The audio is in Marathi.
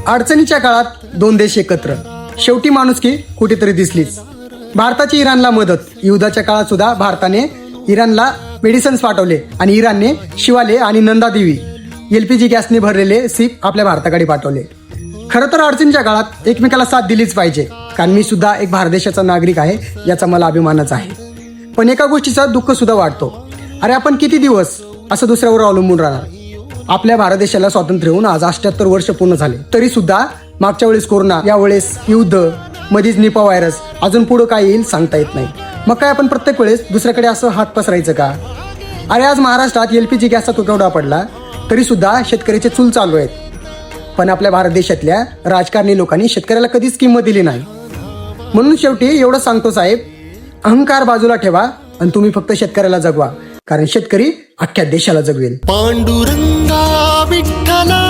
अडचणीच्या काळात दोन देश एकत्र, शेवटी माणुसकी कुठेतरी दिसलीच. भारताची इराणला मदत. युद्धाच्या काळात सुद्धा भारताने इराणला मेडिसिन्स पाठवले आणि इराणने शिवाले आणि नंदादेवी LPG गॅसने भरलेले सीप आपल्या भारताकडे पाठवले. खरं तर अडचणीच्या काळात एकमेकाला साथ दिलीच पाहिजे, कारण मी सुद्धा एक भारत देशाचा नागरिक आहे, याचा मला अभिमानच आहे. पण एका गोष्टीचा दुःख सुद्धा वाटतो. अरे आपण किती दिवस असं दुसऱ्यावर अवलंबून राहणार? आपल्या भारत देशाला स्वातंत्र्य होऊन आज 78 वर्ष पूर्ण झाले, तरी सुद्धा मागच्या वेळेस कोरोना, यावेळेस युद्ध, मध्येच निपा व्हायरस, अजून पुढे काय येईल सांगता येत नाही. मग काय आपण प्रत्येक वेळेस दुसऱ्याकडे असं हात पसरायचं का? अरे आज महाराष्ट्रात LPG गॅसचा तुटवडा पडला तरी सुद्धा शेतकऱ्याचे चूल चालू आहेत, पण आपल्या भारत देशातल्या राजकारणी लोकांनी शेतकऱ्याला कधीच किंमत दिली नाही. म्हणून शेवटी एवढं सांगतो साहेब, अहंकार बाजूला ठेवा आणि तुम्ही फक्त शेतकऱ्याला जगवा, कारण शेतकरी अख्ख्या देशाला जगवेल. पांडुरंगा विठ्ठला